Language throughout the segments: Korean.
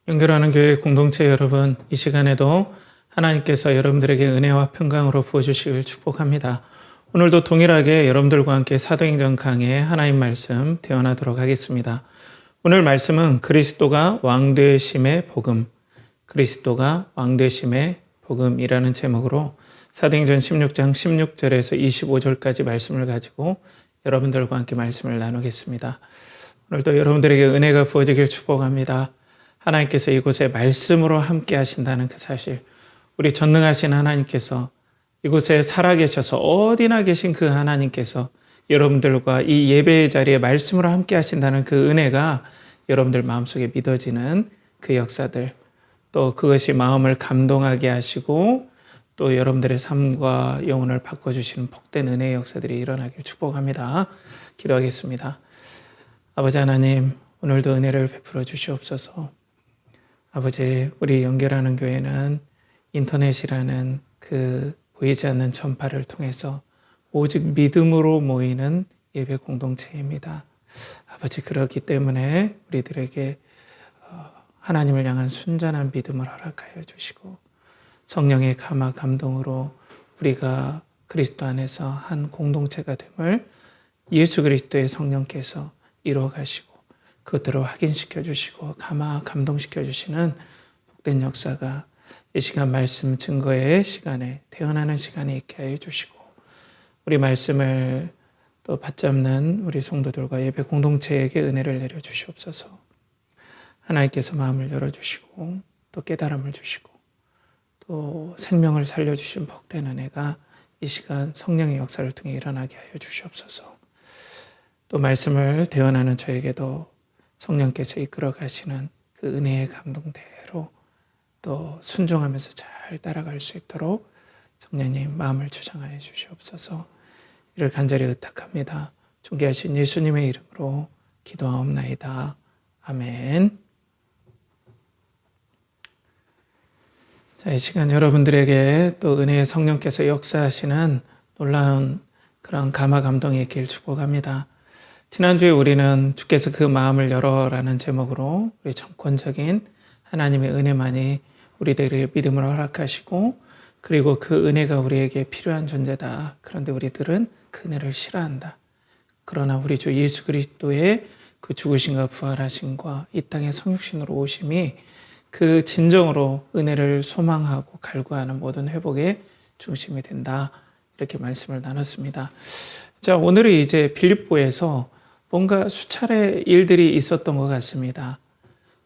연결하는 교회 공동체 여러분, 이 시간에도 하나님께서 여러분들에게 은혜와 평강으로 부어주시길 축복합니다. 오늘도 동일하게 여러분들과 함께 사도행전 강해의 하나님 말씀 대언하도록 하겠습니다. 오늘 말씀은 그리스도가 왕되심의 복음, 그리스도가 왕되심의 복음이라는 제목으로 사도행전 16장 16절에서 25절까지 말씀을 가지고 여러분들과 함께 말씀을 나누겠습니다. 오늘도 여러분들에게 은혜가 부어지길 축복합니다. 하나님께서 이곳에 말씀으로 함께 하신다는 그 사실, 우리 전능하신 하나님께서 이곳에 살아계셔서 어디나 계신 그 하나님께서 여러분들과 이 예배의 자리에 말씀으로 함께 하신다는 그 은혜가 여러분들 마음속에 믿어지는 그 역사들, 또 그것이 마음을 감동하게 하시고 또 여러분들의 삶과 영혼을 바꿔주시는 복된 은혜의 역사들이 일어나길 축복합니다. 기도하겠습니다. 아버지 하나님, 오늘도 은혜를 베풀어 주시옵소서. 아버지, 우리 연결하는 교회는 인터넷이라는 그 보이지 않는 전파를 통해서 오직 믿음으로 모이는 예배 공동체입니다. 아버지, 그렇기 때문에 우리들에게 하나님을 향한 순전한 믿음을 허락하여 주시고 성령의 감화 감동으로 우리가 그리스도 안에서 한 공동체가 됨을 예수 그리스도의 성령께서 이루어 가시고 그것들을 확인시켜 주시고 감화 감동시켜 주시는 복된 역사가 이 시간 말씀 증거의 시간에 태어나는 시간에 있게 하여 주시고 우리 말씀을 또 받잡는 우리 성도들과 예배 공동체에게 은혜를 내려 주시옵소서. 하나님께서 마음을 열어주시고 또 깨달음을 주시고 또 생명을 살려주신 복된 은혜가 이 시간 성령의 역사를 통해 일어나게 하여 주시옵소서. 또 말씀을 대언하는 저에게도 성령께서 이끌어 가시는 그 은혜의 감동대로 또 순종하면서 잘 따라갈 수 있도록 성령님 마음을 주장하여 주시옵소서. 이를 간절히 의탁합니다. 존귀하신 예수님의 이름으로 기도하옵나이다. 아멘. 자, 이 시간 여러분들에게 또 은혜의 성령께서 역사하시는 놀라운 그런 감화 감동의 길 축복합니다. 지난주에 우리는 주께서 그 마음을 열어라는 제목으로 우리 정권적인 하나님의 은혜만이 우리들에게 믿음을 허락하시고 그리고 그 은혜가 우리에게 필요한 존재다. 그런데 우리들은 그 은혜를 싫어한다. 그러나 우리 주 예수 그리스도의 그 죽으심과 부활하심과 이 땅에 성육신으로 오심이 그 진정으로 은혜를 소망하고 갈구하는 모든 회복의 중심이 된다. 이렇게 말씀을 나눴습니다. 자, 오늘은 이제 빌립보에서 뭔가 수차례 일들이 있었던 것 같습니다.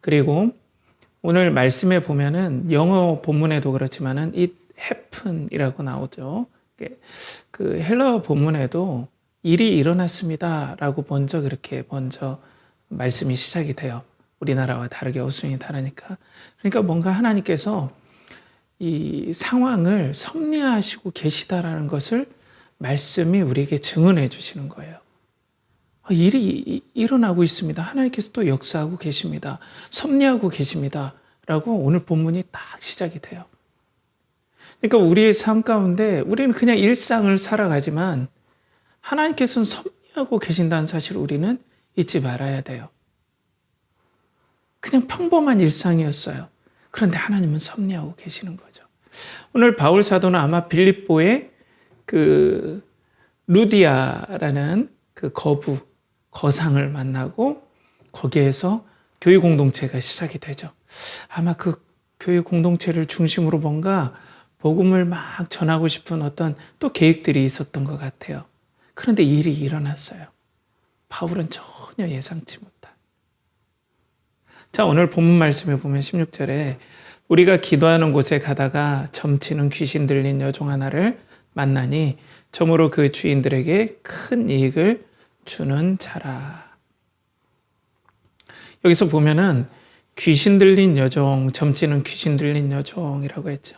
그리고 오늘 말씀에 보면은 영어 본문에도 그렇지만은 it happen이라고 나오죠. 그 헬라어 본문에도 일이 일어났습니다라고 먼저 말씀이 시작이 돼요. 우리나라와 다르게 어순이 다르니까. 그러니까 뭔가 하나님께서 이 상황을 섭리하시고 계시다라는 것을 말씀이 우리에게 증언해 주시는 거예요. 일이 일어나고 있습니다. 하나님께서 또 역사하고 계십니다. 섭리하고 계십니다. 라고 오늘 본문이 딱 시작이 돼요. 그러니까 우리의 삶 가운데 우리는 그냥 일상을 살아가지만 하나님께서는 섭리하고 계신다는 사실을 우리는 잊지 말아야 돼요. 그냥 평범한 일상이었어요. 그런데 하나님은 섭리하고 계시는 거죠. 오늘 바울 사도는 아마 빌립보의 그 루디아라는 그 거상을 만나고 거기에서 교회 공동체가 시작이 되죠. 아마 그 교회 공동체를 중심으로 뭔가 복음을 막 전하고 싶은 어떤 또 계획들이 있었던 것 같아요. 그런데 일이 일어났어요. 바울은 전혀 예상치 못한. 자, 오늘 본문 말씀에 보면 16절에 우리가 기도하는 곳에 가다가 점치는 귀신 들린 여종 하나를 만나니 점으로 그 주인들에게 큰 이익을 주는 자라. 여기서 보면은 귀신 들린 여종, 점치는 귀신 들린 여종이라고 했죠.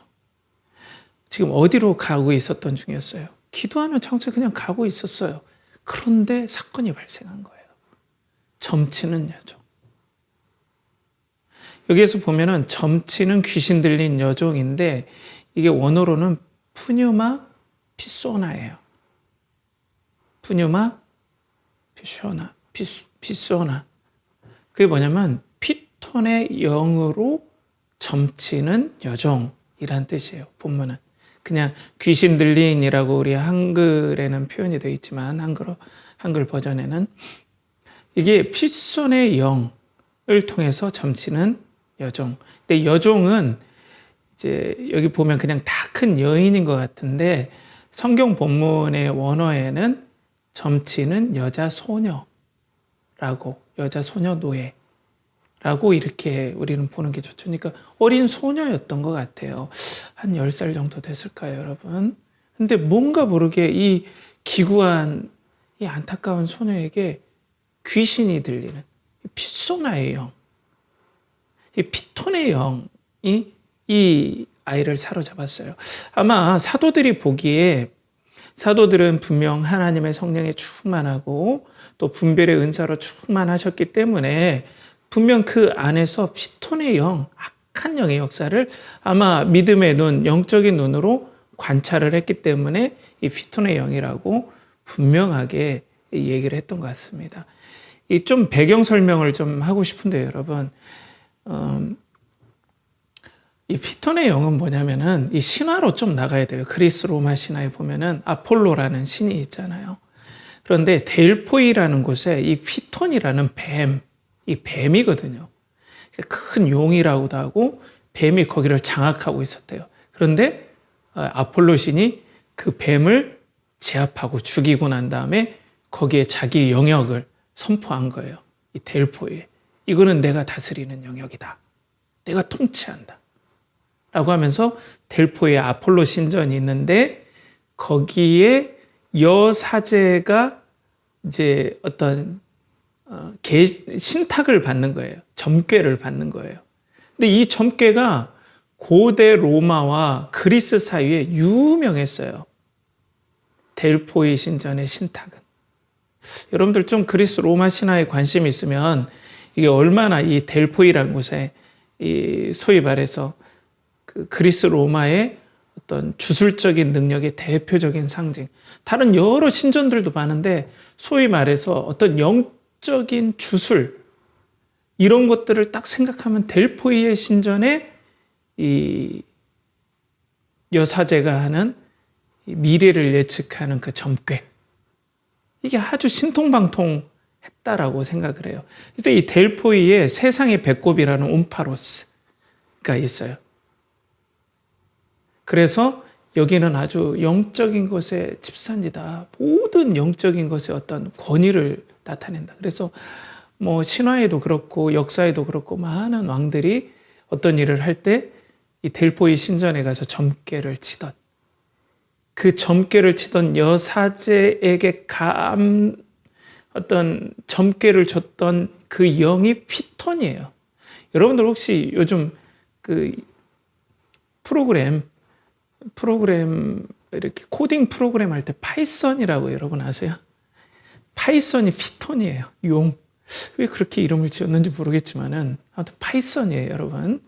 지금 어디로 가고 있었던 중이었어요. 기도하는 장소에 그냥 가고 있었어요. 그런데 사건이 발생한 거예요. 점치는 여종. 여기에서 보면은 점치는 귀신 들린 여종인데 이게 원어로는 푸뉴마 피소나예요. 푸뉴마 피소나. 그게 뭐냐면 피톤의 영으로 점치는 여종이란 뜻이에요. 본문은. 그냥 귀신 들린이라고 우리 한글에는 표현이 되어 있지만 한글 버전에는 이게 피손의 영을 통해서 점치는 여종. 근데 여종은 이제 여기 보면 그냥 다 큰 여인인 것 같은데 성경 본문의 원어에는 점치는 여자 소녀라고, 여자 소녀 노예라고 이렇게 우리는 보는 게 좋죠. 그러니까 어린 소녀였던 것 같아요. 한 10살 정도 됐을까요, 여러분? 근데 뭔가 모르게 이 기구한, 이 안타까운 소녀에게 귀신이 들리는 피소나의 영, 이 피톤의 영이 이 아이를 사로잡았어요. 아마 사도들이 보기에 사도들은 분명 하나님의 성령에 충만하고 또 분별의 은사로 충만하셨기 때문에 분명 그 안에서 피톤의 영, 악한 영의 역사를 아마 믿음의 눈, 영적인 눈으로 관찰을 했기 때문에 이 피톤의 영이라고 분명하게 얘기를 했던 것 같습니다. 이 좀 배경 설명을 좀 하고 싶은데요, 여러분. 이 피톤의 영은 뭐냐면은 이 신화로 좀 나가야 돼요. 그리스 로마 신화에 보면은 아폴로라는 신이 있잖아요. 그런데 델포이라는 곳에 이 피톤이라는 이 뱀이거든요. 큰 용이라고도 하고 뱀이 거기를 장악하고 있었대요. 그런데 아폴로 신이 그 뱀을 제압하고 죽이고 난 다음에 거기에 자기 영역을 선포한 거예요. 이 델포이에. 이거는 내가 다스리는 영역이다. 내가 통치한다. 라고 하면서 델포에 아폴로 신전이 있는데 거기에 여사제가 이제 어떤 신탁을 받는 거예요. 점괘를 받는 거예요. 근데 이 점괘가 고대 로마와 그리스 사이에 유명했어요. 델포이 신전의 신탁은. 여러분들 좀 그리스 로마 신화에 관심이 있으면 이게 얼마나 이 델포이라는 곳에 이 소위 말해서 그 그리스 로마의 어떤 주술적인 능력의 대표적인 상징. 다른 여러 신전들도 많은데 소위 말해서 어떤 영적인 주술 이런 것들을 딱 생각하면 델포이의 신전에 이 여사제가 하는 미래를 예측하는 그 점괘. 이게 아주 신통방통했다라고 생각을 해요. 그래서 이 델포이에 세상의 배꼽이라는 온파로스가 있어요. 그래서 여기는 아주 영적인 것의 집산지다. 모든 영적인 것의 어떤 권위를 나타낸다. 그래서 뭐 신화에도 그렇고 역사에도 그렇고 많은 왕들이 어떤 일을 할 때 이 델포이 신전에 가서 점괘를 치던 그 점괘를 치던 여사제에게 어떤 점괘를 줬던 그 영이 피톤이에요. 여러분들 혹시 요즘 그 프로그램 이렇게 코딩 프로그램 할 때 파이썬이라고 여러분 아세요? 파이썬이 피톤이에요. 용. 왜 그렇게 이름을 지었는지 모르겠지만은 아무튼 파이썬이에요, 여러분.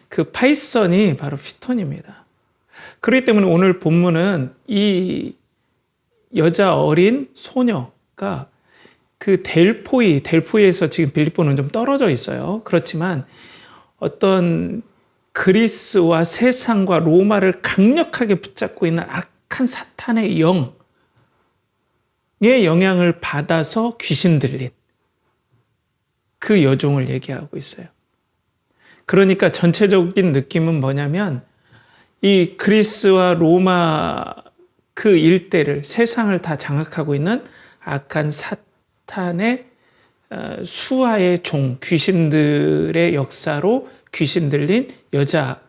그 파이썬이 바로 피톤입니다. 그렇기 때문에 오늘 본문은 이 여자 어린 소녀가 그 델포이에서 지금 빌립보는 좀 떨어져 있어요. 그렇지만 어떤 그리스와 세상과 로마를 강력하게 붙잡고 있는 악한 사탄의 영의 영향을 받아서 귀신 들린 그 여종을 얘기하고 있어요. 그러니까 전체적인 느낌은 뭐냐면 이 그리스와 로마 그 일대를 세상을 다 장악하고 있는 악한 사탄의 수하의 종, 귀신들의 역사로 귀신 들린 여자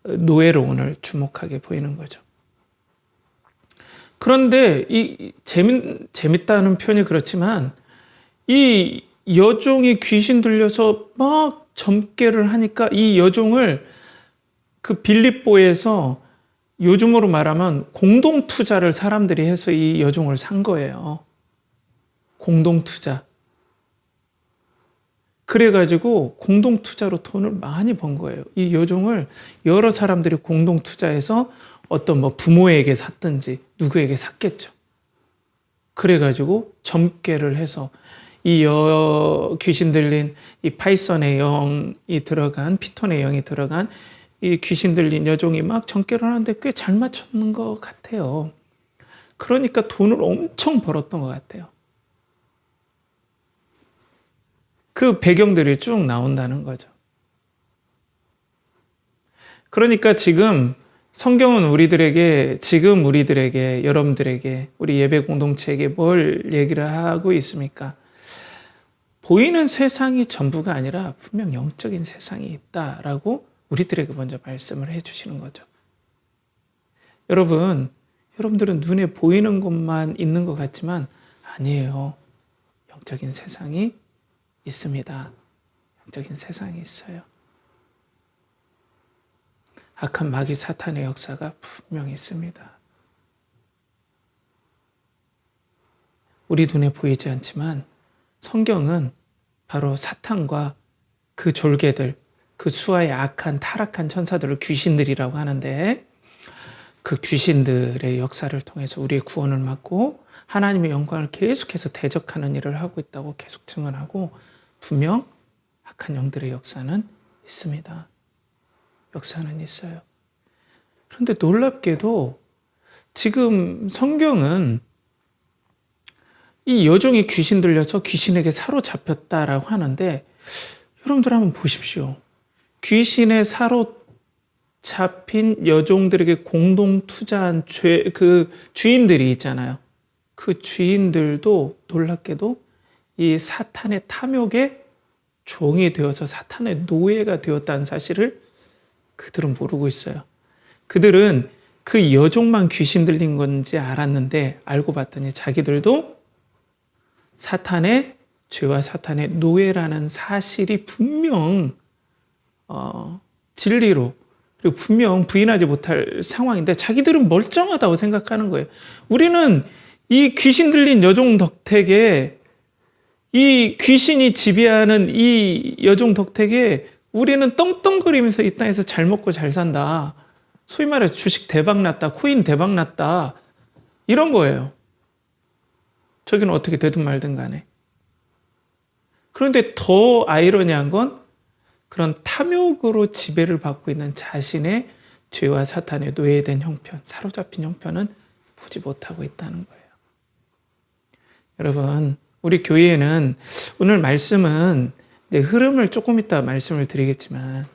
노예로 오늘 주목하게 보이는 거죠. 그런데 이 재밌다는 표현이 그렇지만 이 여종이 귀신 들려서 막 점괘를 하니까 이 여종을 그 빌립보에서 요즘으로 말하면 공동투자를 사람들이 해서 이 여종을 산 거예요. 공동투자. 그래가지고 공동투자로 돈을 많이 번 거예요. 이 여종을 여러 사람들이 공동투자해서 어떤 뭐 부모에게 샀든지 누구에게 샀겠죠. 그래가지고 점괘를 해서 이 귀신 들린 이 파이썬의 영이 들어간, 피톤의 영이 들어간 이 귀신 들린 여종이 막 점괘를 하는데 꽤 잘 맞췄는 것 같아요. 그러니까 돈을 엄청 벌었던 것 같아요. 그 배경들이 쭉 나온다는 거죠. 그러니까 지금 성경은 지금 우리들에게, 여러분들에게, 우리 예배 공동체에게 뭘 얘기를 하고 있습니까? 보이는 세상이 전부가 아니라 분명 영적인 세상이 있다라고 우리들에게 먼저 말씀을 해주시는 거죠. 여러분들은 눈에 보이는 것만 있는 것 같지만 아니에요. 영적인 세상이 있습니다. 영적인 세상이 있어요. 악한 마귀 사탄의 역사가 분명히 있습니다. 우리 눈에 보이지 않지만 성경은 바로 사탄과 그 졸개들, 그 수하의 악한 타락한 천사들을 귀신들이라고 하는데, 그 귀신들의 역사를 통해서 우리의 구원을 받고 하나님의 영광을 계속해서 대적하는 일을 하고 있다고 계속 증언하고, 분명 악한 영들의 역사는 있습니다. 역사는 있어요. 그런데 놀랍게도 지금 성경은 이 여종이 귀신 들려서 귀신에게 사로잡혔다라고 하는데, 여러분들 한번 보십시오. 귀신에 사로잡힌 여종들에게 공동 투자한 그 주인들이 있잖아요. 그 주인들도 놀랍게도 이 사탄의 탐욕의 종이 되어서 사탄의 노예가 되었다는 사실을 그들은 모르고 있어요. 그들은 그 여종만 귀신 들린 건지 알았는데, 알고 봤더니 자기들도 사탄의 죄와 사탄의 노예라는 사실이 분명 진리로, 그리고 분명 부인하지 못할 상황인데 자기들은 멀쩡하다고 생각하는 거예요. 우리는 이 귀신 들린 여종 덕택에, 이 귀신이 지배하는 이 여종 덕택에 우리는 떵떵거리면서 이 땅에서 잘 먹고 잘 산다. 소위 말해서 주식 대박 났다, 코인 대박 났다, 이런 거예요. 저기는 어떻게 되든 말든 간에. 그런데 더 아이러니한 건 그런 탐욕으로 지배를 받고 있는 자신의 죄와 사탄의 노예된 형편, 사로잡힌 형편은 보지 못하고 있다는 거예요. 여러분, 우리 교회에는 오늘 말씀은 흐름을 조금 이따 말씀을 드리겠지만,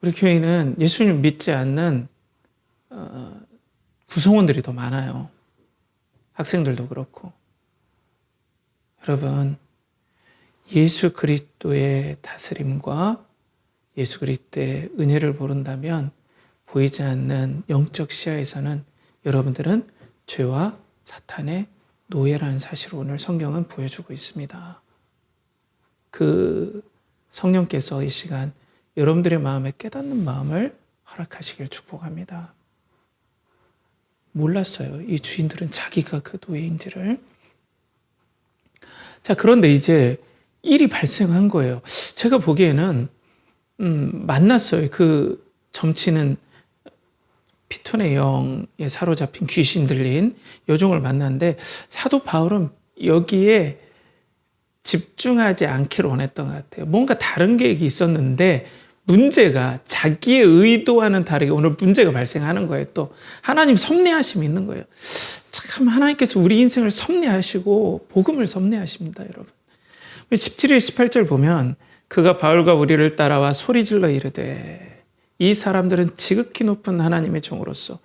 우리 교회는 예수님 믿지 않는 구성원들이 더 많아요. 학생들도 그렇고. 여러분, 예수 그리스도의 다스림과 예수 그리스도의 은혜를 모른다면 보이지 않는 영적 시야에서는 여러분들은 죄와 사탄의 노예라는 사실을 오늘 성경은 보여주고 있습니다. 그 성령께서 이 시간 여러분들의 마음에 깨닫는 마음을 허락하시길 축복합니다. 몰랐어요. 이 주인들은 자기가 그 노예인지를. 자, 그런데 이제 일이 발생한 거예요. 제가 보기에는 만났어요. 그 점치는 피톤의 영에 사로잡힌 귀신 들린 여종을 만났는데, 사도 바울은 여기에 집중하지 않기를 원했던 것 같아요. 뭔가 다른 계획이 있었는데 문제가 자기의 의도와는 다르게 오늘 문제가 발생하는 거예요. 또 하나님 섭리하심이 있는 거예요. 참 하나님께서 우리 인생을 섭리하시고 복음을 섭리하십니다, 여러분. 17절 18절 보면 그가 바울과 우리를 따라와 소리질러 이르되 이 사람들은 지극히 높은 하나님의 종으로서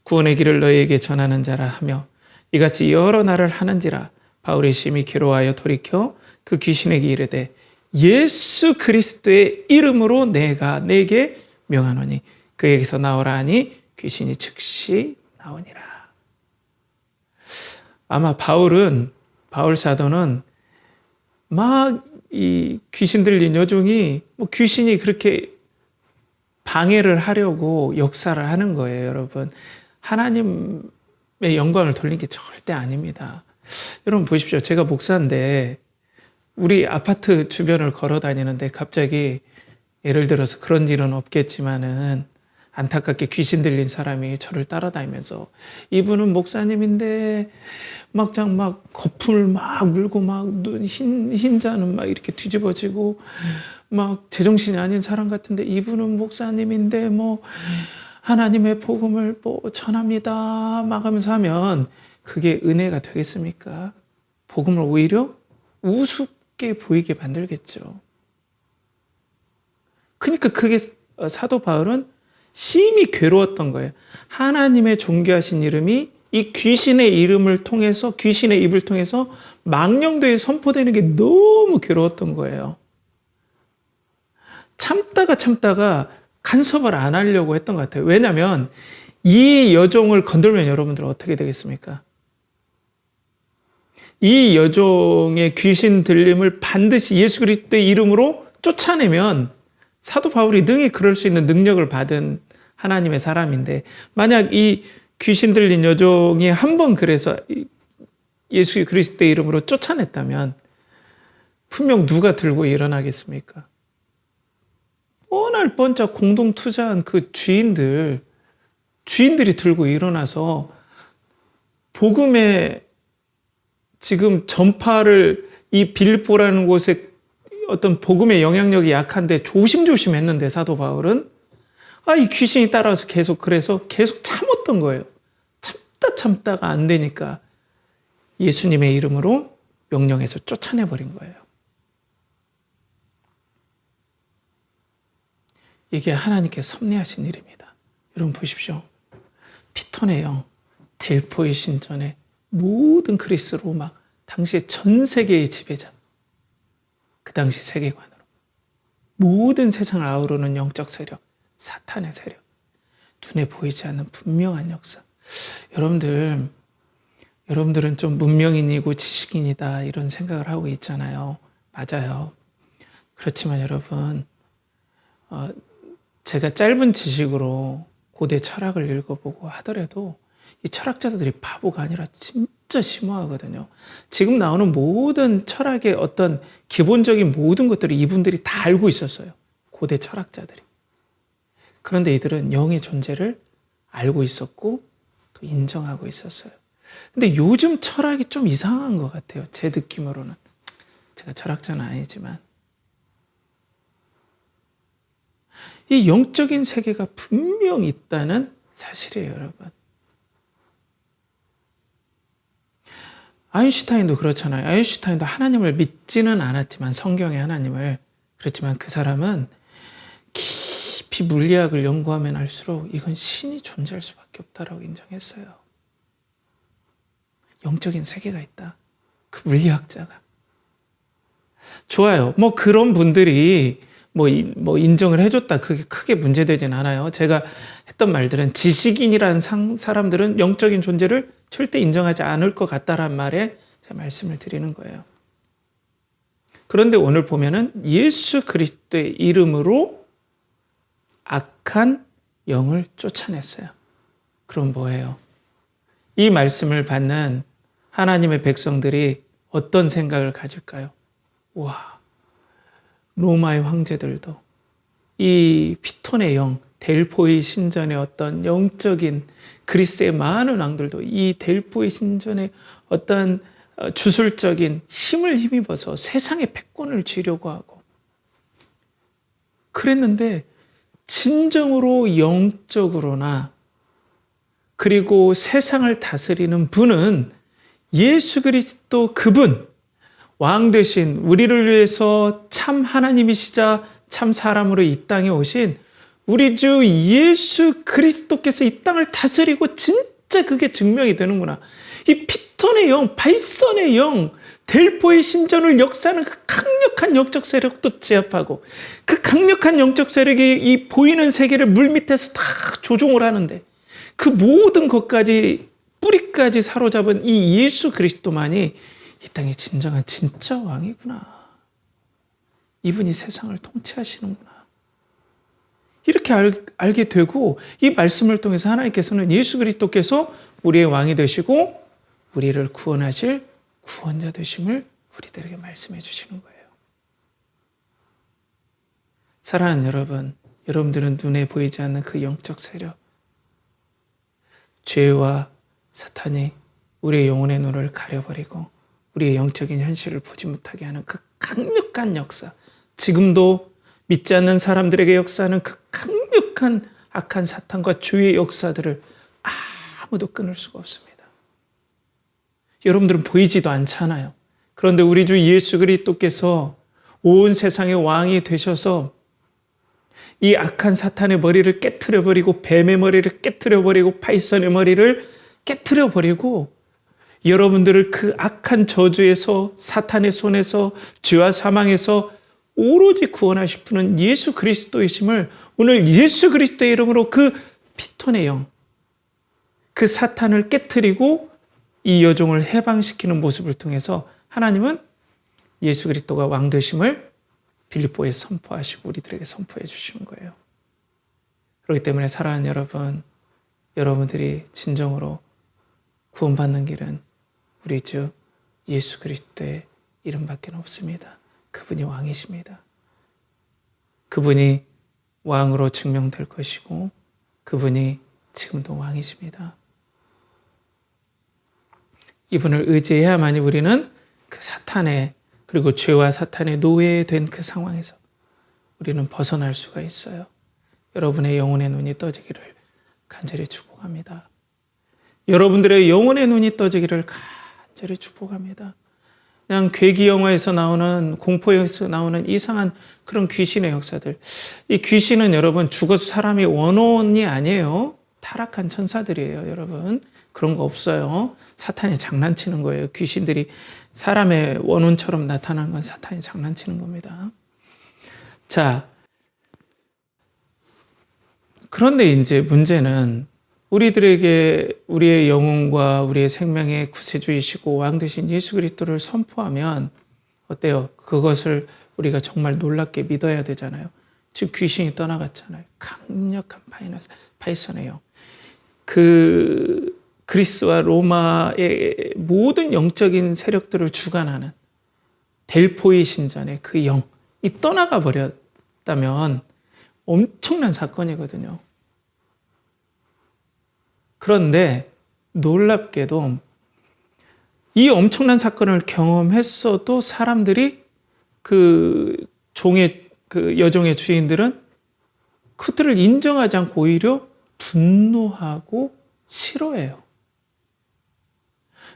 구원의 길을 너희에게 전하는 자라 하며 이같이 여러 날을 하는지라. 바울이 심히 괴로워하여 돌이켜 그 귀신에게 이르되 예수 그리스도의 이름으로 내가 내게 명하노니 그에게서 나오라 하니 귀신이 즉시 나오니라. 아마 바울 사도는 막 이 귀신 들린 여종이 귀신이 그렇게 방해를 하려고 역사를 하는 거예요, 여러분. 하나님의 영광을 돌린 게 절대 아닙니다. 여러분 보십시오. 제가 목사인데 우리 아파트 주변을 걸어 다니는데 갑자기 예를 들어서 그런 일은 없겠지만은 안타깝게 귀신 들린 사람이 저를 따라다니면서 이분은 목사님인데 막 거품을 막 물고 막 눈 흰자는 막 이렇게 뒤집어지고 막 제정신이 아닌 사람 같은데 이분은 목사님인데 뭐 하나님의 복음을 뭐 전합니다 막 하면서 하면 그게 은혜가 되겠습니까? 복음을 오히려 우습게 보이게 만들겠죠. 그러니까 그게 사도 바울은 심히 괴로웠던 거예요. 하나님의 존귀하신 이름이 이 귀신의 이름을 통해서, 귀신의 입을 통해서 망령도에 선포되는 게 너무 괴로웠던 거예요. 참다가 간섭을 안 하려고 했던 것 같아요. 왜냐하면 이 여종을 건들면 여러분들 어떻게 되겠습니까? 이 여종의 귀신 들림을 반드시 예수 그리스도의 이름으로 쫓아내면 사도 바울이 능히 그럴 수 있는 능력을 받은 하나님의 사람인데, 만약 이 귀신 들린 여종이 한 번 그래서 예수 그리스도의 이름으로 쫓아냈다면 분명 누가 들고 일어나겠습니까? 뻔할 번쩍 공동 투자한 그 주인들이 들고 일어나서 복음의 지금 전파를 이 빌립보라는 곳에 어떤 복음의 영향력이 약한데 조심조심 했는데 사도 바울은 이 귀신이 따라와서 계속 참았던 거예요. 참다가 안 되니까 예수님의 이름으로 명령해서 쫓아내버린 거예요. 이게 하나님께 섭리하신 일입니다. 여러분 보십시오. 피톤의 영, 델포의 신전의 모든 그리스 로마, 당시의 전 세계의 지배자, 그 당시 세계관으로 모든 세상을 아우르는 영적 세력, 사탄의 세력, 눈에 보이지 않는 분명한 역사. 여러분들은 좀 문명인이고 지식인이다 이런 생각을 하고 있잖아요. 맞아요. 그렇지만 여러분, 제가 짧은 지식으로 고대 철학을 읽어보고 하더라도 이 철학자들이 바보가 아니라 진짜 심오하거든요. 지금 나오는 모든 철학의 어떤 기본적인 모든 것들을 이분들이 다 알고 있었어요. 고대 철학자들이. 그런데 이들은 영의 존재를 알고 있었고 또 인정하고 있었어요. 근데 요즘 철학이 좀 이상한 것 같아요. 제 느낌으로는. 제가 철학자는 아니지만. 이 영적인 세계가 분명 있다는 사실이에요, 여러분. 아인슈타인도 그렇잖아요. 아인슈타인도 하나님을 믿지는 않았지만, 성경의 하나님을. 그렇지만 그 사람은 깊이 물리학을 연구하면 할수록 이건 신이 존재할 수밖에 없다라고 인정했어요. 영적인 세계가 있다. 그 물리학자가. 좋아요. 뭐 그런 분들이 뭐 인정을 해줬다. 그게 크게 문제되진 않아요. 제가 했던 말들은 지식인이라는 사람들은 영적인 존재를 절대 인정하지 않을 것 같다란 말에 제가 말씀을 드리는 거예요. 그런데 오늘 보면은 예수 그리스도의 이름으로 악한 영을 쫓아냈어요. 그럼 뭐예요? 이 말씀을 받는 하나님의 백성들이 어떤 생각을 가질까요? 와, 로마의 황제들도 이 피톤의 영, 델포의 신전의 어떤 영적인 그리스의 많은 왕들도 이 델포의 신전의 어떤 주술적인 힘을 힘입어서 세상의 패권을 쥐려고 하고 그랬는데 진정으로 영적으로나 그리고 세상을 다스리는 분은 예수 그리스도 그분, 왕 되신 우리를 위해서 참 하나님이시자 참 사람으로 이 땅에 오신 우리 주 예수 그리스도께서 이 땅을 다스리고 진짜 그게 증명이 되는구나. 이 피톤의 영, 바이선의 영, 델포의 신전을 역사하는 그 강력한 영적 세력도 제압하고 그 강력한 영적 세력이 이 보이는 세계를 물밑에서 다 조종을 하는데 그 모든 것까지 뿌리까지 사로잡은 이 예수 그리스도만이 이 땅의 진정한 진짜 왕이구나. 이분이 세상을 통치하시는구나. 이렇게 알게 되고 이 말씀을 통해서 하나님께서는 예수 그리스도께서 우리의 왕이 되시고 우리를 구원하실 구원자 되심을 우리들에게 말씀해 주시는 거예요. 사랑하는 여러분, 여러분들은 눈에 보이지 않는 그 영적 세력, 죄와 사탄이 우리의 영혼의 눈을 가려버리고 우리의 영적인 현실을 보지 못하게 하는 그 강력한 역사, 지금도 믿지 않는 사람들에게 역사하는 그 강력한 악한 사탄과 죄의 역사들을 아무도 끊을 수가 없습니다. 여러분들은 보이지도 않잖아요. 그런데 우리 주 예수 그리스도께서 온 세상의 왕이 되셔서 이 악한 사탄의 머리를 깨트려버리고 뱀의 머리를 깨트려버리고 파이썬의 머리를 깨트려버리고 여러분들을 그 악한 저주에서 사탄의 손에서 죄와 사망에서 오로지 구원하실 분은 예수 그리스도이심을 오늘 예수 그리스도의 이름으로 그 피톤의 영, 그 사탄을 깨트리고 이 여종을 해방시키는 모습을 통해서 하나님은 예수 그리스도가 왕 되심을 빌립보에 선포하시고 우리들에게 선포해 주시는 거예요. 그렇기 때문에 사랑하는 여러분, 여러분들이 진정으로 구원받는 길은 우리 주 예수 그리스도의 이름밖에 없습니다. 그분이 왕이십니다. 그분이 왕으로 증명될 것이고 그분이 지금도 왕이십니다. 이분을 의지해야만이 우리는 그 사탄의 그리고 죄와 사탄의 노예된 그 상황에서 우리는 벗어날 수가 있어요. 여러분의 영혼의 눈이 떠지기를 간절히 축복합니다. 여러분들의 영혼의 눈이 떠지기를 간절히 축복합니다. 그냥 괴기 영화에서 나오는 공포 영화에서 나오는 이상한 그런 귀신의 역사들. 이 귀신은 여러분 죽어서 사람이 원혼이 아니에요. 타락한 천사들이에요, 여러분. 그런 거 없어요. 사탄이 장난치는 거예요. 귀신들이 사람의 원혼처럼 나타나는 건 사탄이 장난치는 겁니다. 자, 그런데 이제 문제는 우리들에게 우리의 영혼과 우리의 생명의 구세주이시고 왕 되신 예수 그리스도를 선포하면 어때요? 그것을 우리가 정말 놀랍게 믿어야 되잖아요. 지금 귀신이 떠나갔잖아요. 강력한 파이썬의 영. 그 그리스와 로마의 모든 영적인 세력들을 주관하는 델포이 신전의 그 영이 떠나가 버렸다면 엄청난 사건이거든요. 그런데 놀랍게도 이 엄청난 사건을 경험했어도 사람들이 그 여종의 주인들은 그들을 인정하지 않고 오히려 분노하고 싫어해요.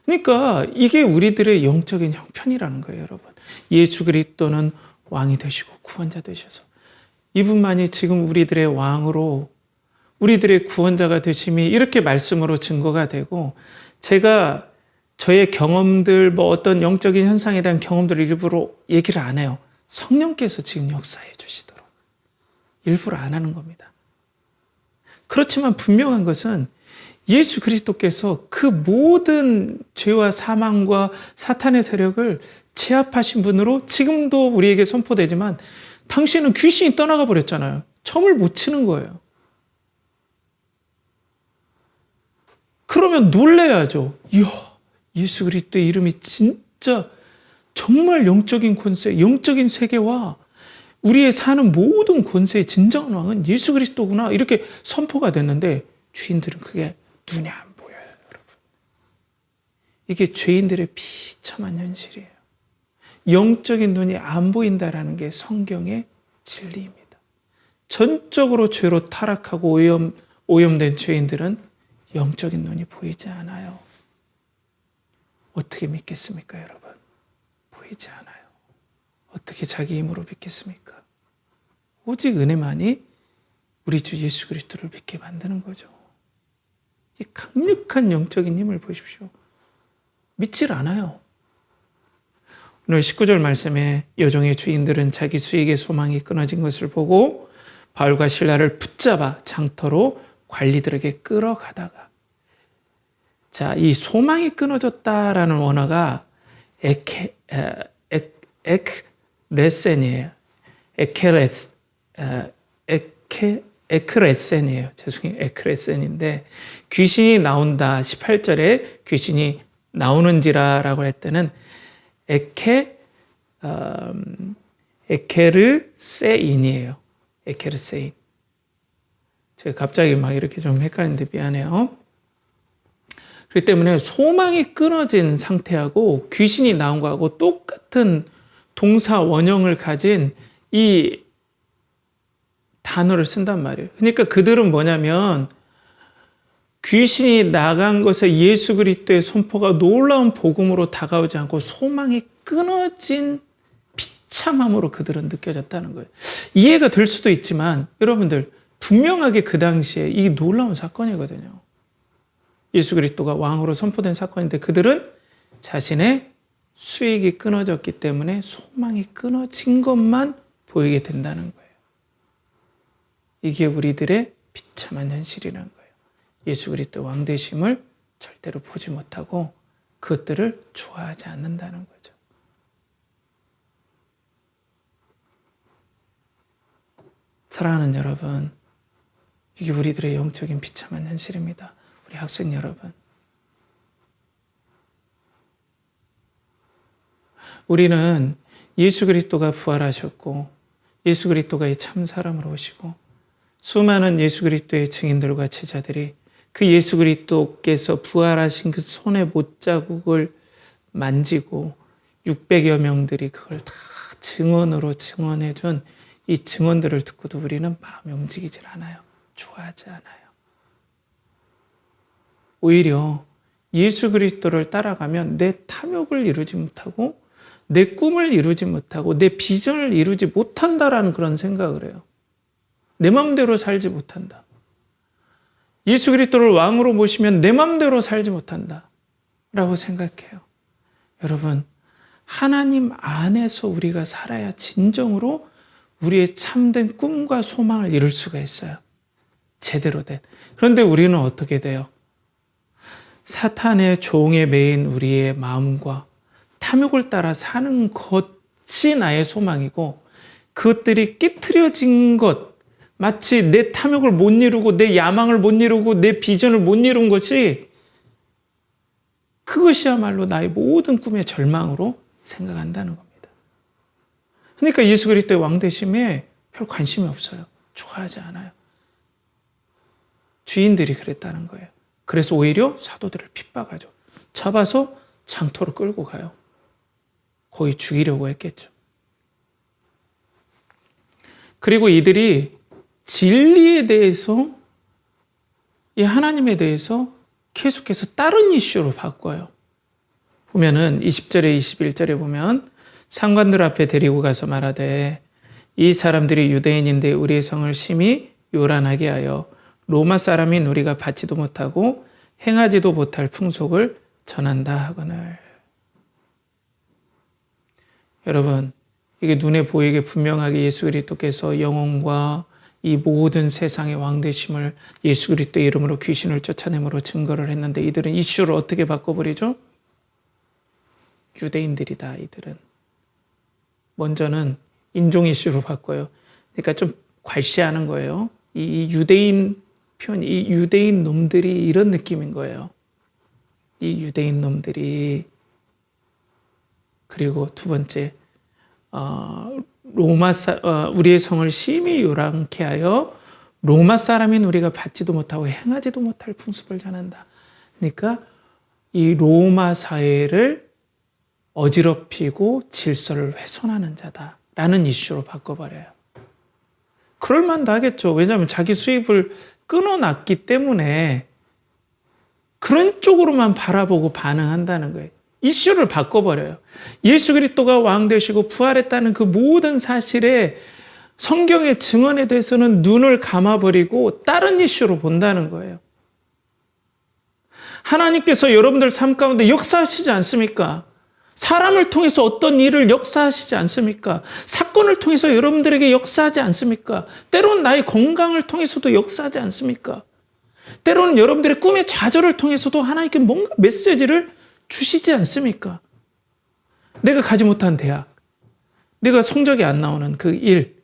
그러니까 이게 우리들의 영적인 형편이라는 거예요, 여러분. 예수 그리스도는 왕이 되시고 구원자 되셔서 이분만이 지금 우리들의 왕으로 우리들의 구원자가 되심이 이렇게 말씀으로 증거가 되고, 제가 저의 경험들, 어떤 영적인 현상에 대한 경험들을 일부러 얘기를 안 해요. 성령께서 지금 역사해 주시도록 일부러 안 하는 겁니다. 그렇지만 분명한 것은 예수 그리스도께서 그 모든 죄와 사망과 사탄의 세력을 제압하신 분으로 지금도 우리에게 선포되지만 당시에는 귀신이 떠나가 버렸잖아요. 점을 못 치는 거예요. 그러면 놀라야죠. 이야, 예수 그리스도의 이름이 진짜 정말 영적인 권세, 영적인 세계와 우리의 사는 모든 권세의 진정한 왕은 예수 그리스도구나 이렇게 선포가 됐는데 주인들은 그게 눈에 안 보여요, 여러분. 이게 죄인들의 비참한 현실이에요. 영적인 눈이 안 보인다라는 게 성경의 진리입니다. 전적으로 죄로 타락하고 오염된 죄인들은 영적인 눈이 보이지 않아요. 어떻게 믿겠습니까, 여러분? 보이지 않아요. 어떻게 자기 힘으로 믿겠습니까? 오직 은혜만이 우리 주 예수 그리스도를 믿게 만드는 거죠. 이 강력한 영적인 힘을 보십시오. 믿질 않아요. 오늘 19절 말씀에 여종의 주인들은 자기 수익의 소망이 끊어진 것을 보고 바울과 실라를 붙잡아 장터로 관리들에게 끌어가다가, 자, 이 소망이 끊어졌다라는 원어가 에크레센이에요. 에크레센이에요. 죄송해요. 에크레센인데 귀신이 나온다. 18절에 귀신이 나오는지라라고 할 때는 에케르세인이에요. 에케르세인. 제가 갑자기 막 이렇게 좀 헷갈리는데 미안해요. 그렇기 때문에 소망이 끊어진 상태하고 귀신이 나온 거하고 똑같은 동사 원형을 가진 이 단어를 쓴단 말이에요. 그러니까 그들은 뭐냐면 귀신이 나간 것에 예수 그리스도의 선포가 놀라운 복음으로 다가오지 않고 소망이 끊어진 비참함으로 그들은 느껴졌다는 거예요. 이해가 될 수도 있지만 여러분들 분명하게 그 당시에 이 놀라운 사건이거든요. 예수 그리스도가 왕으로 선포된 사건인데 그들은 자신의 수익이 끊어졌기 때문에 소망이 끊어진 것만 보이게 된다는 거예요. 이게 우리들의 비참한 현실이라는 거예요. 예수 그리스도 왕 되심을 절대로 보지 못하고 그것들을 좋아하지 않는다는 거죠. 사랑하는 여러분, 이게 우리들의 영적인 비참한 현실입니다. 우리 학생 여러분, 우리는 예수 그리스도가 부활하셨고 예수 그리스도가 이 참 사람으로 오시고 수많은 예수 그리스도의 증인들과 제자들이 그 예수 그리스도께서 부활하신 그 손의 못자국을 만지고 600여 명들이 그걸 다 증언으로 증언해준 이 증언들을 듣고도 우리는 마음이 움직이질 않아요. 좋아하지 않아요. 오히려 예수 그리스도를 따라가면 내 탐욕을 이루지 못하고 내 꿈을 이루지 못하고 내 비전을 이루지 못한다라는 그런 생각을 해요. 내 마음대로 살지 못한다. 예수 그리스도를 왕으로 모시면 내 마음대로 살지 못한다 라고 생각해요. 여러분, 하나님 안에서 우리가 살아야 진정으로 우리의 참된 꿈과 소망을 이룰 수가 있어요. 제대로 된. 그런데 우리는 어떻게 돼요? 사탄의 종에 매인 우리의 마음과 탐욕을 따라 사는 것이 나의 소망이고 그것들이 깨트려진 것, 마치 내 탐욕을 못 이루고 내 야망을 못 이루고 내 비전을 못 이룬 것이 그것이야말로 나의 모든 꿈의 절망으로 생각한다는 겁니다. 그러니까 예수 그리스도의 왕 되심에 별 관심이 없어요. 좋아하지 않아요. 주인들이 그랬다는 거예요. 그래서 오히려 사도들을 핍박하죠. 잡아서 장터로 끌고 가요. 거의 죽이려고 했겠죠. 그리고 이들이 진리에 대해서, 이 하나님에 대해서 계속해서 다른 이슈로 바꿔요. 보면은 20절에 21절에 보면 상관들 앞에 데리고 가서 말하되 이 사람들이 유대인인데 우리의 성을 심히 요란하게 하여 로마 사람인 우리가 받지도 못하고 행하지도 못할 풍속을 전한다 하거늘. 여러분, 이게 눈에 보이게 분명하게 예수 그리스도께서 영혼과 이 모든 세상의 왕 되심을 예수 그리스도의 이름으로 귀신을 쫓아내므로 증거를 했는데 이들은 이슈를 어떻게 바꿔버리죠? 유대인들이다, 이들은. 먼저는 인종 이슈로 바꿔요. 그러니까 좀 괄시하는 거예요. 이 유대인 표현, 이 유대인 놈들이 이런 느낌인 거예요. 이 유대인 놈들이. 그리고 두 번째, 우리의 성을 심히 요란케 하여 로마 사람인 우리가 받지도 못하고 행하지도 못할 풍습을 전한다. 그러니까 이 로마 사회를 어지럽히고 질서를 훼손하는 자다라는 이슈로 바꿔버려요. 그럴 만도 하겠죠. 왜냐하면 자기 수입을 끊어놨기 때문에 그런 쪽으로만 바라보고 반응한다는 거예요. 이슈를 바꿔버려요. 예수 그리스도가 왕 되시고 부활했다는 그 모든 사실에 성경의 증언에 대해서는 눈을 감아버리고 다른 이슈로 본다는 거예요. 하나님께서 여러분들 삶 가운데 역사하시지 않습니까? 사람을 통해서 어떤 일을 역사하시지 않습니까? 사건을 통해서 여러분들에게 역사하지 않습니까? 때로는 나의 건강을 통해서도 역사하지 않습니까? 때로는 여러분들의 꿈의 좌절을 통해서도 하나님께 뭔가 메시지를 주시지 않습니까? 내가 가지 못한 대학, 내가 성적이 안 나오는 그 일,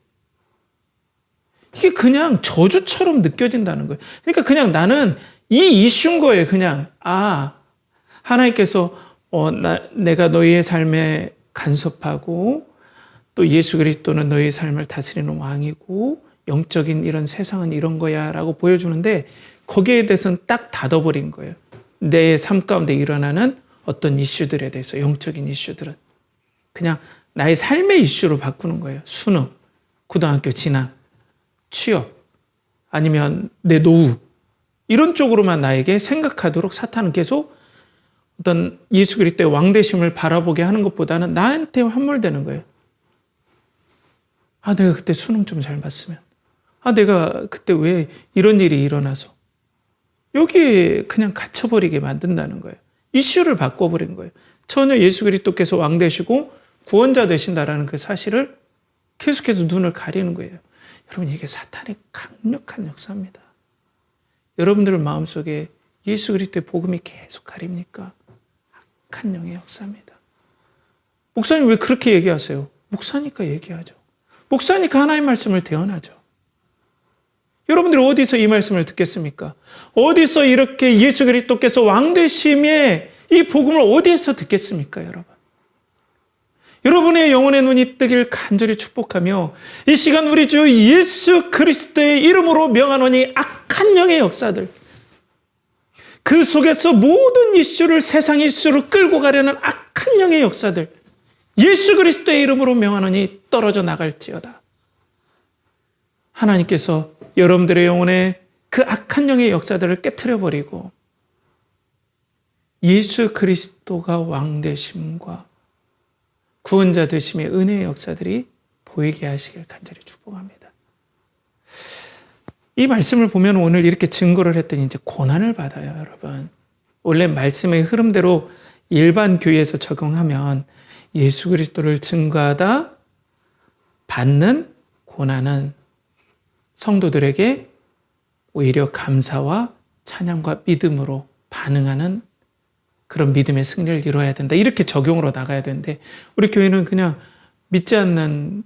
이게 그냥 저주처럼 느껴진다는 거예요. 그러니까 그냥 나는 이 이슈인 거예요. 그냥 하나님께서 내가 너희의 삶에 간섭하고 또 예수 그리스도는 너희의 삶을 다스리는 왕이고 영적인 이런 세상은 이런 거야 라고 보여주는데 거기에 대해서는 딱 닫아버린 거예요. 내 삶 가운데 일어나는 어떤 이슈들에 대해서 영적인 이슈들은 그냥 나의 삶의 이슈로 바꾸는 거예요. 수능, 고등학교 진학, 취업, 아니면 내 노후 이런 쪽으로만 나에게 생각하도록 사탄은 계속 어떤 예수 그리스도의 왕되심을 바라보게 하는 것보다는 나한테 함몰되는 거예요. 아, 내가 그때 수능 좀 잘 봤으면. 아, 내가 그때 왜 이런 일이 일어나서. 여기에 그냥 갇혀버리게 만든다는 거예요. 이슈를 바꿔버린 거예요. 전혀 예수 그리스도께서 왕되시고 구원자 되신다라는 그 사실을 계속해서 눈을 가리는 거예요. 여러분, 이게 사탄의 강력한 역사입니다. 여러분들 마음속에 예수 그리스도의 복음이 계속 가립니까? 악한 영의 역사입니다. 목사님 왜 그렇게 얘기하세요? 목사니까 얘기하죠. 목사니까 하나님 말씀을 대언하죠. 여러분들이 어디서 이 말씀을 듣겠습니까? 어디서 이렇게 예수 그리스도께서 왕되심의 이 복음을 어디에서 듣겠습니까, 여러분? 여러분의 영혼의 눈이 뜨길 간절히 축복하며 이 시간 우리 주 예수 그리스도의 이름으로 명하노니 악한 영의 역사들, 그 속에서 모든 이슈를 세상 이슈로 끌고 가려는 악한 영의 역사들, 예수 그리스도의 이름으로 명하노니 떨어져 나갈지어다. 하나님께서 여러분들의 영혼에 그 악한 영의 역사들을 깨트려버리고 예수 그리스도가 왕되심과 구원자 되심의 은혜의 역사들이 보이게 하시길 간절히 축복합니다. 이 말씀을 보면 오늘 이렇게 증거를 했더니 이제 고난을 받아요, 여러분. 원래 말씀의 흐름대로 일반 교회에서 적용하면 예수 그리스도를 증거하다 받는 고난은 성도들에게 오히려 감사와 찬양과 믿음으로 반응하는 그런 믿음의 승리를 이루어야 된다. 이렇게 적용으로 나가야 되는데 우리 교회는 그냥 믿지 않는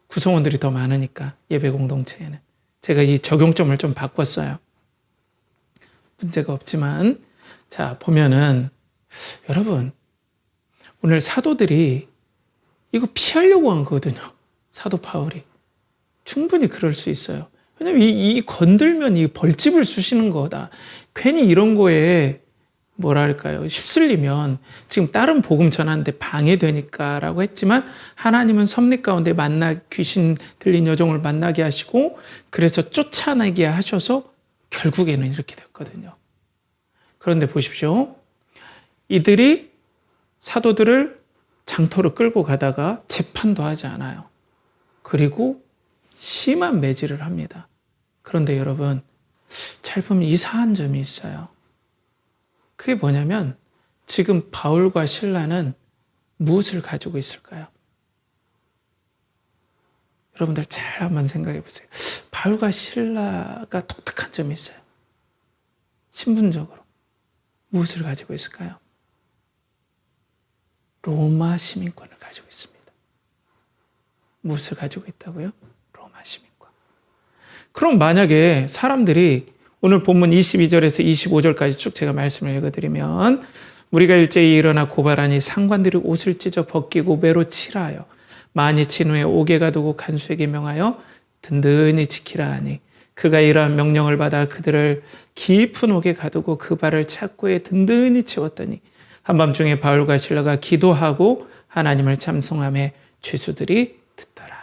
구성원들이 더 많으니까 예배 공동체에는 제가 이 적용점을 좀 바꿨어요. 문제가 없지만 자 보면은 여러분 오늘 사도들이 이거 피하려고 한 거거든요. 사도 바울이 충분히 그럴 수 있어요. 왜냐면 이 건들면 이 벌집을 쑤시는 거다. 괜히 이런 거에 뭐랄까요? 휩쓸리면 지금 다른 복음 전하는데 방해되니까 라고 했지만 하나님은 섭리 가운데 귀신 들린 여종을 만나게 하시고 그래서 쫓아내게 하셔서 결국에는 이렇게 됐거든요. 그런데 보십시오. 이들이 사도들을 장터로 끌고 가다가 재판도 하지 않아요. 그리고 심한 매질을 합니다. 그런데 여러분 잘 보면 이상한 점이 있어요. 그게 뭐냐면 지금 바울과 실라는 무엇을 가지고 있을까요? 여러분들 잘 한번 생각해 보세요. 바울과 실라가 독특한 점이 있어요. 신분적으로 무엇을 가지고 있을까요? 로마 시민권을 가지고 있습니다. 무엇을 가지고 있다고요? 로마 시민권. 그럼 만약에 사람들이 오늘 본문 22절에서 25절까지 쭉 제가 말씀을 읽어드리면 우리가 일제히 일어나 고발하니 상관들이 옷을 찢어 벗기고 매로 칠하여 많이 친 후에 옥에 가두고 간수에게 명하여 든든히 지키라 하니 그가 이러한 명령을 받아 그들을 깊은 옥에 가두고 그 발을 착고에 든든히 채웠더니 한밤중에 바울과 실라가 기도하고 하나님을 찬송하며 죄수들이 듣더라.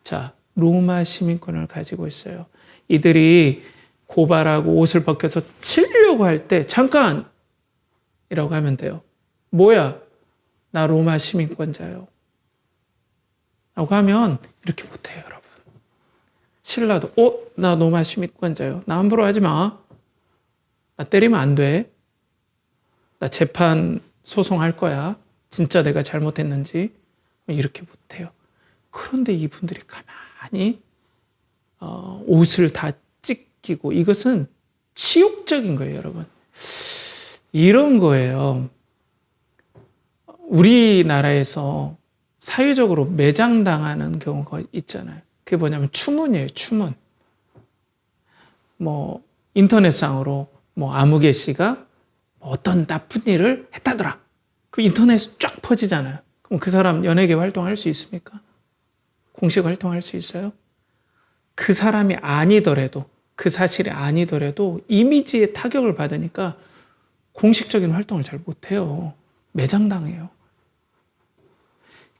자, 로마 시민권을 가지고 있어요. 이들이 고발하고 옷을 벗겨서 치려고 할 때 잠깐! 이라고 하면 돼요. 뭐야? 나 로마 시민권자요. 라고 하면 이렇게 못해요, 여러분. 신라도 나 로마 시민권자요. 나 함부로 하지 마. 나 때리면 안 돼. 나 재판 소송할 거야. 진짜 내가 잘못했는지. 이렇게 못해요. 그런데 이분들이 가만히 옷을 다 찢기고 이것은 치욕적인 거예요, 여러분. 이런 거예요. 우리나라에서 사회적으로 매장당하는 경우가 있잖아요. 그게 뭐냐면 추문이에요, 추문. 인터넷상으로 아무개 씨가 어떤 나쁜 일을 했다더라. 그 인터넷에 쫙 퍼지잖아요. 그럼 그 사람 연예계 활동할 수 있습니까? 공식 활동할 수 있어요? 그 사람이 아니더라도, 그 사실이 아니더라도 이미지에 타격을 받으니까 공식적인 활동을 잘 못해요. 매장당해요.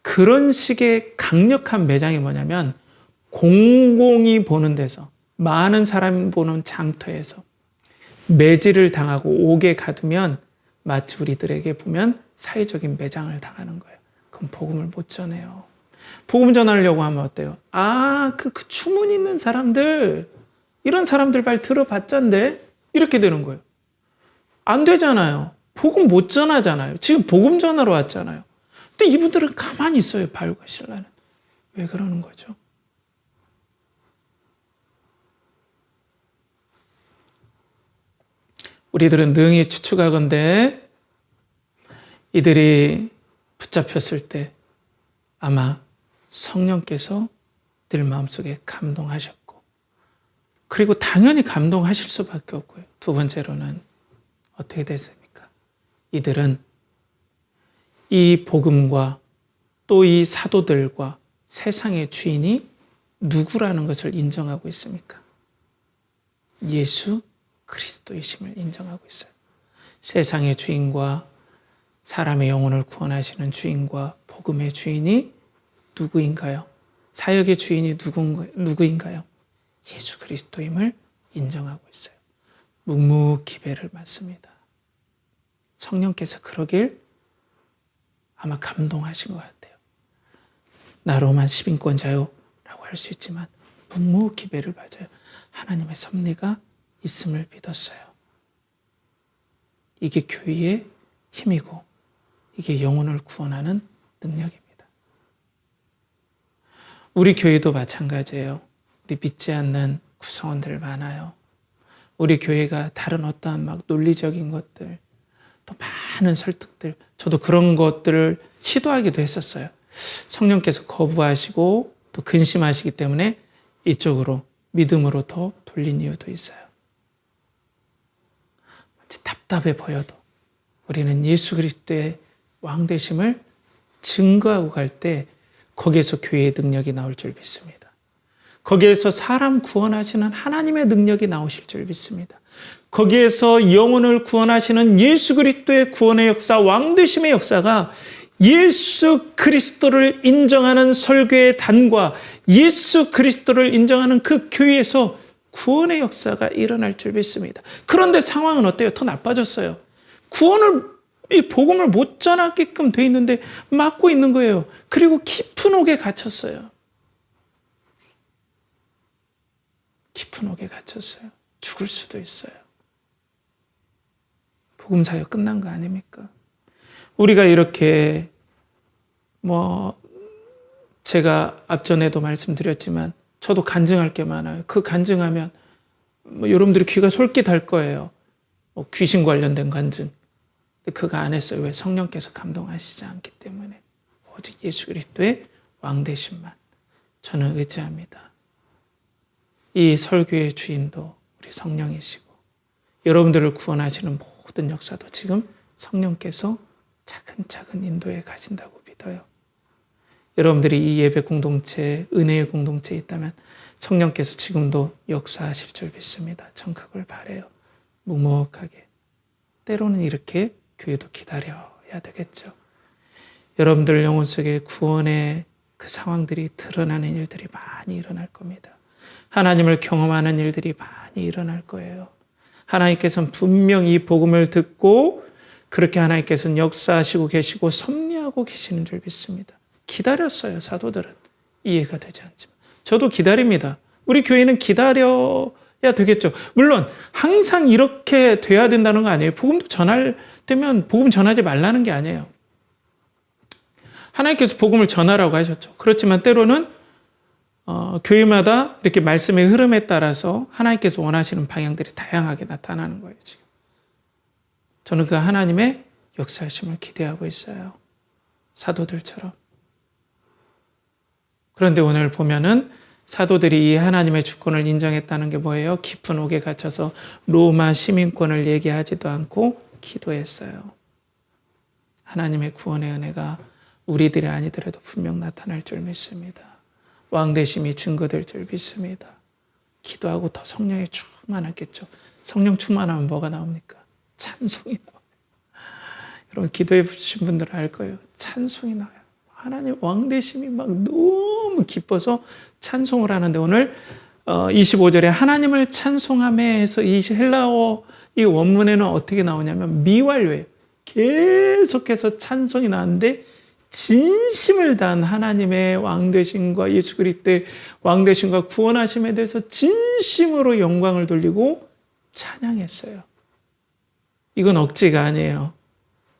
그런 식의 강력한 매장이 뭐냐면 공공이 보는 데서, 많은 사람이 보는 장터에서 매질을 당하고 옥에 가두면 마치 우리들에게 보면 사회적인 매장을 당하는 거예요. 그럼 복음을 못 전해요. 복음 전하려고 하면 어때요? 그 추문 있는 사람들, 이런 사람들 말 들어봤잔데? 이렇게 되는 거예요. 안 되잖아요. 복음 못 전하잖아요. 지금 복음 전하러 왔잖아요. 근데 이분들은 가만히 있어요. 바울과 실라는. 왜 그러는 거죠? 우리들은 능히 추측하건대 이들이 붙잡혔을 때 아마 성령께서 들 마음속에 감동하셨고, 그리고 당연히 감동하실 수밖에 없고요. 두 번째로는 어떻게 됐습니까? 이들은 이 복음과 또 이 사도들과 세상의 주인이 누구라는 것을 인정하고 있습니까? 예수 그리스도이심을 인정하고 있어요. 세상의 주인과 사람의 영혼을 구원하시는 주인과 복음의 주인이 누구인가요? 사역의 주인이 누구인가요? 예수 그리스도임을 인정하고 있어요. 묵묵기배를 받습니다. 성령께서 그러길 아마 감동하신 것 같아요. 나로만 10인권자요 라고 할 수 있지만 묵묵기배를 받아요. 하나님의 섭리가 있음을 믿었어요. 이게 교회의 힘이고 이게 영혼을 구원하는 능력입니다. 우리 교회도 마찬가지예요. 우리 믿지 않는 구성원들 많아요. 우리 교회가 다른 어떠한 막 논리적인 것들, 또 많은 설득들, 저도 그런 것들을 시도하기도 했었어요. 성령께서 거부하시고 또 근심하시기 때문에 이쪽으로 믿음으로 더 돌린 이유도 있어요. 답답해 보여도 우리는 예수 그리스도의 왕 되심을 증거하고 갈 때 거기에서 교회의 능력이 나올 줄 믿습니다. 거기에서 사람 구원하시는 하나님의 능력이 나오실 줄 믿습니다. 거기에서 영혼을 구원하시는 예수 그리스도의 구원의 역사, 왕 되심의 역사가 예수 그리스도를 인정하는 설교의 단과 예수 그리스도를 인정하는 그 교회에서 구원의 역사가 일어날 줄 믿습니다. 그런데 상황은 어때요? 더 나빠졌어요. 이 복음을 못 전하게끔 돼 있는데 막고 있는 거예요. 그리고 깊은 옥에 갇혔어요. 깊은 옥에 갇혔어요. 죽을 수도 있어요. 복음 사역 끝난 거 아닙니까? 우리가 이렇게 제가 앞전에도 말씀드렸지만 저도 간증할 게 많아요. 그 간증하면 여러분들이 귀가 솔깃할 거예요. 귀신 관련된 간증. 근데 그거 안 했어요. 왜? 성령께서 감동하시지 않기 때문에. 오직 예수 그리스도의 왕 되심만 저는 의지합니다. 이 설교의 주인도 우리 성령이시고 여러분들을 구원하시는 모든 역사도 지금 성령께서 차근차근 인도해 가신다고 믿어요. 여러분들이 이 예배 공동체, 은혜의 공동체에 있다면 성령께서 지금도 역사하실 줄 믿습니다. 전 그걸 바라요. 묵묵하게. 때로는 이렇게 교회도 기다려야 되겠죠. 여러분들 영혼 속에 구원의 그 상황들이 드러나는 일들이 많이 일어날 겁니다. 하나님을 경험하는 일들이 많이 일어날 거예요. 하나님께서는 분명히 이 복음을 듣고 그렇게 하나님께서는 역사하시고 계시고 섭리하고 계시는 줄 믿습니다. 기다렸어요, 사도들은. 이해가 되지 않지만. 저도 기다립니다. 우리 교회는 기다려야 되겠죠. 물론 항상 이렇게 돼야 된다는 거 아니에요. 복음도 전할 때면 복음 전하지 말라는 게 아니에요. 하나님께서 복음을 전하라고 하셨죠. 그렇지만 때로는 교회마다 이렇게 말씀의 흐름에 따라서 하나님께서 원하시는 방향들이 다양하게 나타나는 거예요, 지금. 저는 그 하나님의 역사하심을 기대하고 있어요. 사도들처럼. 그런데 오늘 보면은 사도들이 이 하나님의 주권을 인정했다는 게 뭐예요? 깊은 옥에 갇혀서 로마 시민권을 얘기하지도 않고 기도했어요. 하나님의 구원의 은혜가 우리들이 아니더라도 분명 나타날 줄 믿습니다. 왕되심이 증거될 줄 믿습니다. 기도하고 더 성령에 충만하겠죠. 성령 충만하면 뭐가 나옵니까? 찬송이 나와요. 여러분 기도해 보신 분들은 알 거예요. 찬송이 나와요. 하나님 왕되심이 막 너무 기뻐서 찬송을 하는데 오늘 25절에 하나님을 찬송하며 해서 이 헬라어 이 원문에는 어떻게 나오냐면 미완료예요. 계속해서 찬송이 나는데 진심을 다한 하나님의 왕되심과 예수 그리스도의 왕되심과 구원하심에 대해서 진심으로 영광을 돌리고 찬양했어요. 이건 억지가 아니에요.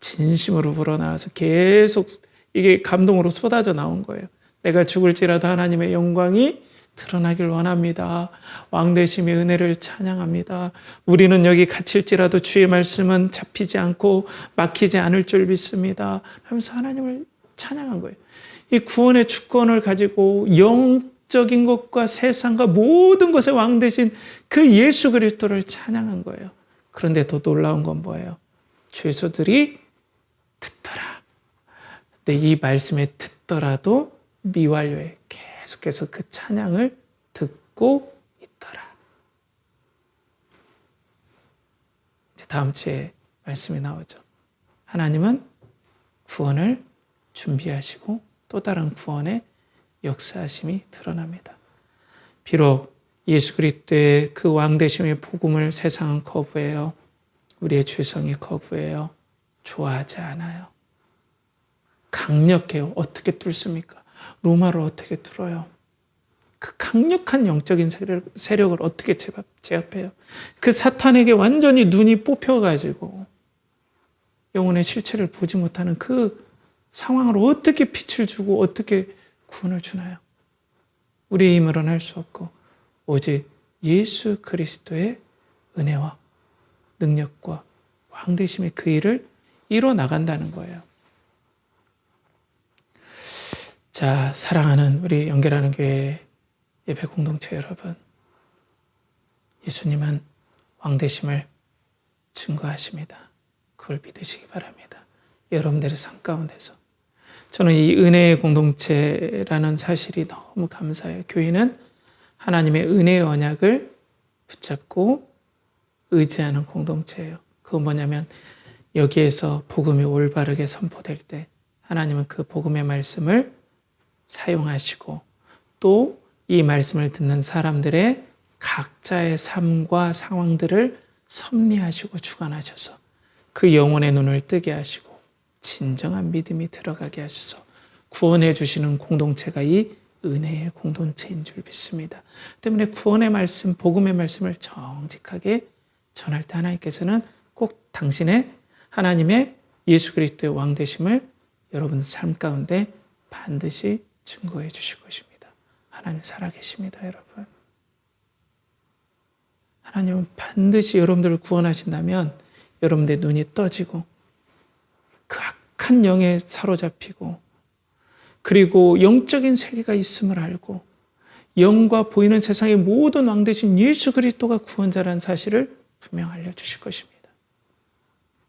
진심으로 불어나와서 계속 이게 감동으로 쏟아져 나온 거예요. 내가 죽을지라도 하나님의 영광이 드러나길 원합니다. 왕되심의 은혜를 찬양합니다. 우리는 여기 갇힐지라도 주의 말씀은 잡히지 않고 막히지 않을 줄 믿습니다. 하면서 하나님을 찬양한 거예요. 이 구원의 주권을 가지고 영적인 것과 세상과 모든 것의 왕 되신 그 예수 그리스도를 찬양한 거예요. 그런데 더 놀라운 건 뭐예요? 죄수들이 듣더라. 근데 이 말씀에 듣더라도 미완료에 계속해서 그 찬양을 듣고 있더라. 이제 다음 주에 말씀이 나오죠. 하나님은 구원을 준비하시고 또 다른 구원의 역사하심이 드러납니다. 비록 예수 그리스도의 그 왕되심의 복음을 세상은 거부해요. 우리의 죄성이 거부해요. 좋아하지 않아요. 강력해요. 어떻게 뚫습니까? 로마를 어떻게 뚫어요? 그 강력한 영적인 세력을 어떻게 제압해요? 그 사탄에게 완전히 눈이 뽑혀가지고 영혼의 실체를 보지 못하는 그 상황을 어떻게 빛을 주고 어떻게 구원을 주나요? 우리의 힘으로는 할 수 없고 오직 예수 그리스도의 은혜와 능력과 왕되심의 그 일을 이뤄 나간다는 거예요. 자, 사랑하는 우리 연결하는 교회 예배 공동체 여러분, 예수님은 왕되심을 증거하십니다. 그걸 믿으시기 바랍니다. 여러분들의 삶 가운데서 저는 이 은혜의 공동체라는 사실이 너무 감사해요. 교회는 하나님의 은혜의 언약을 붙잡고 의지하는 공동체예요. 그건 뭐냐면 여기에서 복음이 올바르게 선포될 때 하나님은 그 복음의 말씀을 사용하시고 또 이 말씀을 듣는 사람들의 각자의 삶과 상황들을 섭리하시고 주관하셔서 그 영혼의 눈을 뜨게 하시고 진정한 믿음이 들어가게 하셔서 구원해 주시는 공동체가 이 은혜의 공동체인 줄 믿습니다. 때문에 구원의 말씀, 복음의 말씀을 정직하게 전할 때 하나님께서는 꼭 당신의 하나님의 예수 그리스도의 왕되심을 여러분 삶 가운데 반드시 증거해 주실 것입니다. 하나님 살아계십니다, 여러분. 하나님은 반드시 여러분들을 구원하신다면 여러분들의 눈이 떠지고 그 악한 영에 사로잡히고 그리고 영적인 세계가 있음을 알고 영과 보이는 세상의 모든 왕 되신 예수 그리스도가 구원자라는 사실을 분명 알려주실 것입니다.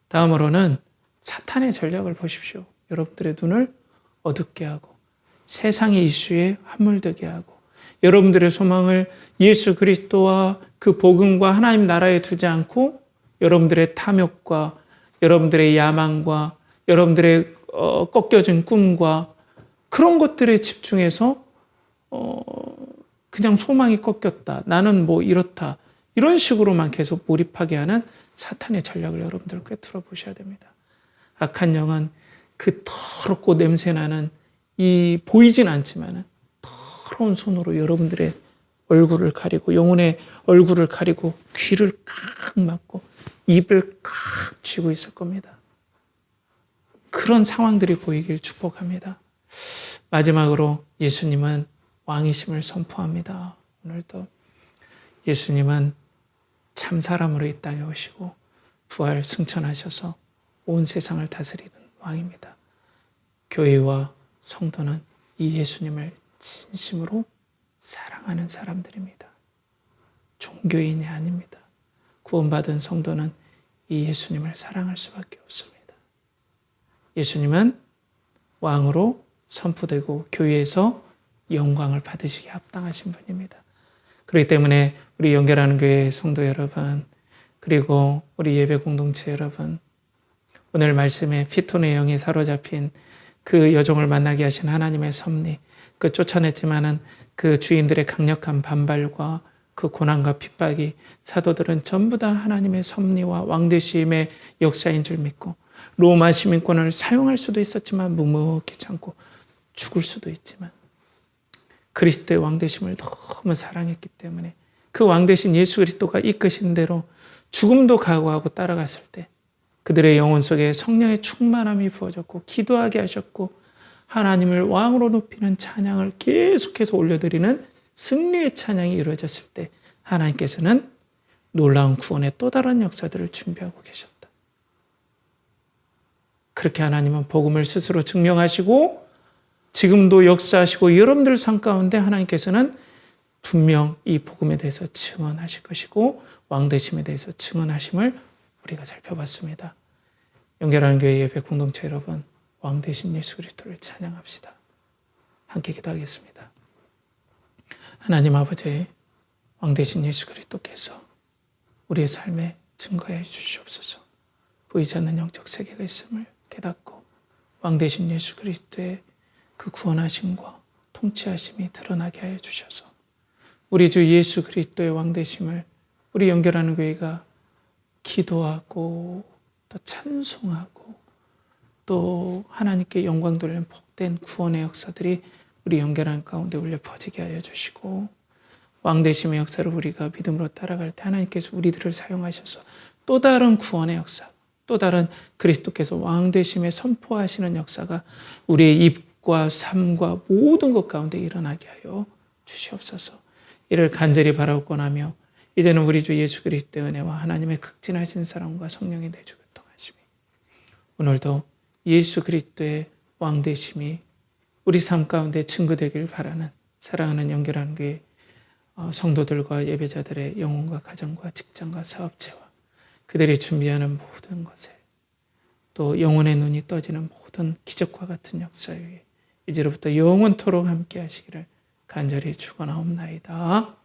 다음으로는 사탄의 전략을 보십시오. 여러분들의 눈을 어둡게 하고 세상의 이슈에 함몰되게 하고 여러분들의 소망을 예수 그리스도와 그 복음과 하나님 나라에 두지 않고 여러분들의 탐욕과 여러분들의 야망과 여러분들의 꺾여진 꿈과 그런 것들에 집중해서 그냥 소망이 꺾였다. 나는 뭐 이렇다. 이런 식으로만 계속 몰입하게 하는 사탄의 전략을 여러분들 꿰뚫어 보셔야 됩니다. 악한 영은 그 더럽고 냄새나는 이 보이진 않지만 더러운 손으로 여러분들의 얼굴을 가리고 영혼의 얼굴을 가리고 귀를 칵 막고 입을 칵 쥐고 있을 겁니다. 그런 상황들이 보이길 축복합니다. 마지막으로 예수님은 왕이심을 선포합니다. 오늘도 예수님은 참 사람으로 이 땅에 오시고 부활 승천하셔서 온 세상을 다스리는 왕입니다. 교회와 성도는 이 예수님을 진심으로 사랑하는 사람들입니다. 종교인이 아닙니다. 구원받은 성도는 이 예수님을 사랑할 수밖에 없습니다. 예수님은 왕으로 선포되고 교회에서 영광을 받으시기에 합당하신 분입니다. 그렇기 때문에 우리 연결하는 교회 성도 여러분, 그리고 우리 예배 공동체 여러분, 오늘 말씀에 피톤의 영에 사로잡힌 그 여종을 만나게 하신 하나님의 섭리, 그 쫓아냈지만은 그 주인들의 강력한 반발과 그 고난과 핍박이 사도들은 전부 다 하나님의 섭리와 왕되심의 역사인 줄 믿고 로마 시민권을 사용할 수도 있었지만 묵묵히 참고 죽을 수도 있지만 그리스도의 왕되심을 너무 사랑했기 때문에 그 왕되신 예수 그리스도가 이끄신 대로 죽음도 각오하고 따라갔을 때 그들의 영혼 속에 성령의 충만함이 부어졌고 기도하게 하셨고 하나님을 왕으로 높이는 찬양을 계속해서 올려드리는 승리의 찬양이 이루어졌을 때 하나님께서는 놀라운 구원의 또 다른 역사들을 준비하고 계셨다. 그렇게 하나님은 복음을 스스로 증명하시고 지금도 역사하시고 여러분들 삶 가운데 하나님께서는 분명 이 복음에 대해서 증언하실 것이고 왕되심에 대해서 증언하심을 우리가 살펴봤습니다. 연결하는 교회 예배 공동체 여러분, 왕되신 예수 그리스도를 찬양합시다. 함께 기도하겠습니다. 하나님 아버지, 왕되신 예수 그리스도께서 우리의 삶에 증거해 주시옵소서. 보이지 않는 영적 세계가 있음을 깨닫고 왕되신 예수 그리스도의 그 구원하심과 통치하심이 드러나게 하여 주셔서 우리 주 예수 그리스도의 왕되심을 우리 연결하는 교회가 기도하고 또 찬송하고 또 하나님께 영광 돌리는 복된 구원의 역사들이 우리 연결한 가운데 울려 퍼지게 하여 주시고 왕되심의 역사를 우리가 믿음으로 따라갈 때 하나님께서 우리들을 사용하셔서 또 다른 구원의 역사, 또 다른 그리스도께서 왕되심에 선포하시는 역사가 우리의 입과 삶과 모든 것 가운데 일어나게 하여 주시옵소서. 이를 간절히 바라고 하며 이제는 우리 주 예수 그리스도의 은혜와 하나님의 극진하신 사랑과 성령의 내주 교통하심이 오늘도 예수 그리스도의 왕되심이 우리 삶 가운데 증거되길 바라는 사랑하는 연결하는 교회 성도들과 예배자들의 영혼과 가정과 직장과 사업체와 그들이 준비하는 모든 것에 또 영혼의 눈이 떠지는 모든 기적과 같은 역사 위에 이제로부터 영원토록 함께 하시기를 간절히 축원하옵나이다.